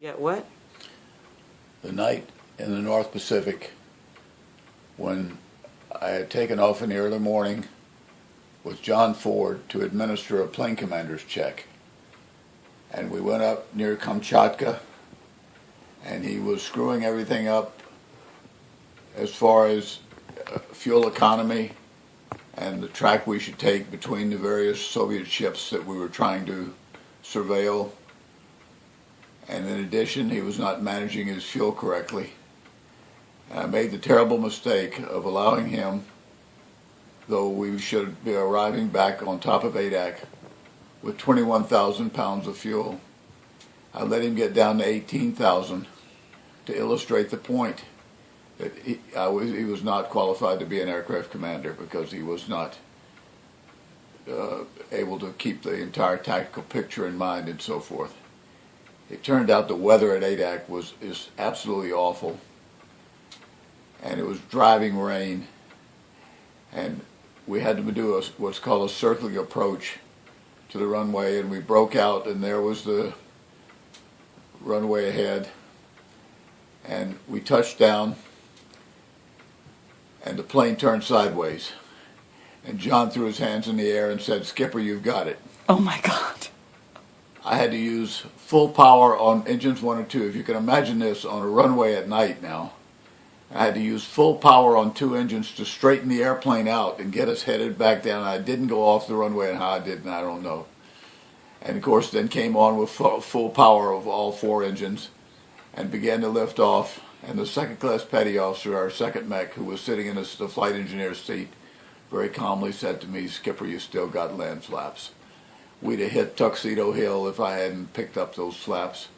Get what? The night in the North Pacific when I had taken off in the early morning with John Ford to administer a plane commander's check. And we went up near Kamchatka, and he was screwing everything up as far as fuel economy and the track we should take between the various Soviet ships that we were trying to surveil. And in addition, he was not managing his fuel correctly. And I made the terrible mistake of allowing him, though we should be arriving back on top of Adak with 21,000 pounds of fuel, I let him get down to 18,000 to illustrate the point that he was not qualified to be an aircraft commander because he was not able to keep the entire tactical picture in mind and so forth. It turned out the weather at Adak is absolutely awful, and it was driving rain, and we had to do what's called a circling approach to the runway, and we broke out, and there was the runway ahead, and we touched down, and the plane turned sideways, and John threw his hands in the air and said, "Skipper, you've got it." Oh my God. I had to use full power on engines 1 and 2. If you can imagine this on a runway at night now, I had to use full power on 2 engines to straighten the airplane out and get us headed back down. I didn't go off the runway, and how I did, and I don't know. And of course then came on with full power of all 4 engines and began to lift off. And the second class petty officer, our second mech, who was sitting in the flight engineer's seat, very calmly said to me, "Skipper, you still got land flaps." We'd have hit Tuxedo Hill if I hadn't picked up those flaps.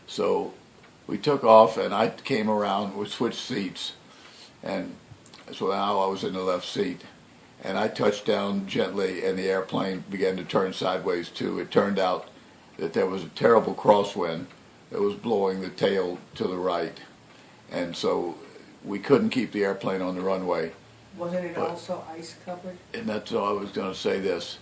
So we took off, and I came around, we switched seats, and so now I was in the left seat. And I touched down gently, and the airplane began to turn sideways too. It turned out that there was a terrible crosswind that was blowing the tail to the right, and so we couldn't keep the airplane on the runway. Wasn't it also ice covered? And that's all I was going to say this.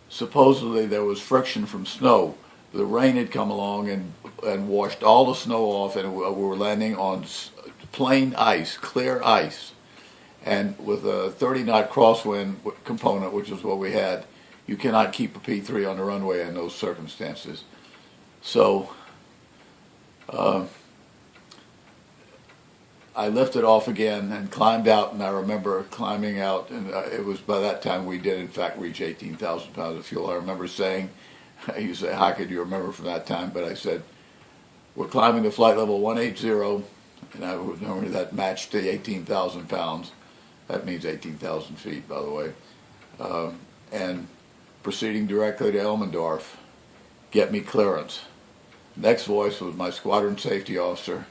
Supposedly there was friction from snow. The rain had come along and washed all the snow off, and we were landing on plain ice, clear ice. And with a 30-knot crosswind component, which is what we had, you cannot keep a P-3 on the runway in those circumstances. So I lifted off again and climbed out, and I remember climbing out, and it was by that time we did in fact reach 18,000 pounds of fuel. I remember saying, you say, "How could you remember from that time?" But I said, "We're climbing to flight level 180, and I remember that matched the 18,000 pounds. That means 18,000 feet, by the way. And proceeding directly to Elmendorf, get me clearance. Next voice was my squadron safety officer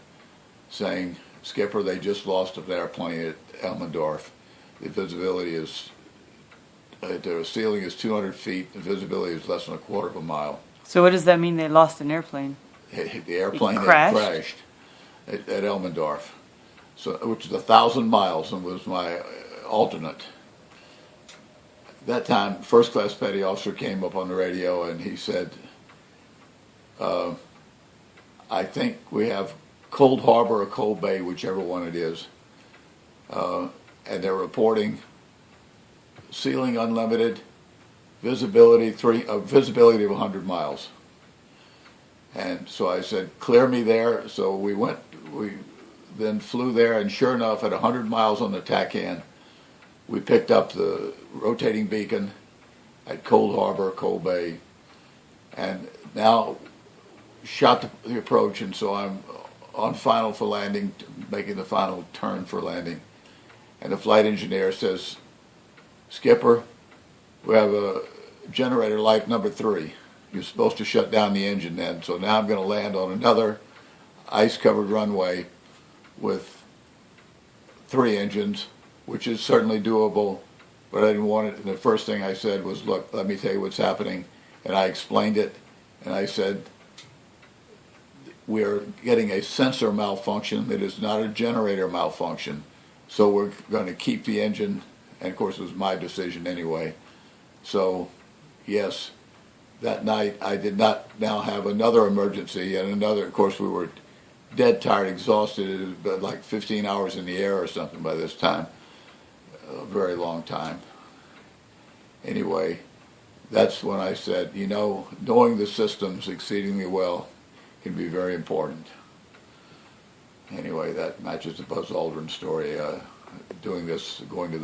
saying, "Skipper, they just lost an airplane at Elmendorf. The visibility is, the ceiling is 200 feet, the visibility is less than a quarter of a mile." So what does that mean? They lost an airplane? The airplane had crashed? crashed at Elmendorf, so, which is 1,000 miles, and was my alternate. That time, first class petty officer came up on the radio, and he said, "I think we have Cold Harbor or Cold Bay, whichever one it is, and they're reporting ceiling unlimited, visibility visibility of 100 miles." And so I said, "Clear me there." So we then flew there, and sure enough, at 100 miles on the TACAN, we picked up the rotating beacon at Cold Harbor, Cold Bay, and now shot the approach, and so I'm on final for landing, making the final turn for landing. And the flight engineer says, "Skipper, we have a generator light number 3. You're supposed to shut down the engine then." So now I'm going to land on another ice-covered runway with 3 engines, which is certainly doable, but I didn't want it. And the first thing I said was, "Look, let me tell you what's happening." And I explained it, and I said, "We're getting a sensor malfunction that is not a generator malfunction. So we're going to keep the engine," and of course it was my decision anyway. So yes, that night I did not now have another emergency and another. Of course, we were dead tired, exhausted. It had been like 15 hours in the air or something by this time. A very long time. Anyway, that's when I said, you know, knowing the systems exceedingly well can be very important. Anyway, that matches the Buzz Aldrin story. Doing this, going to the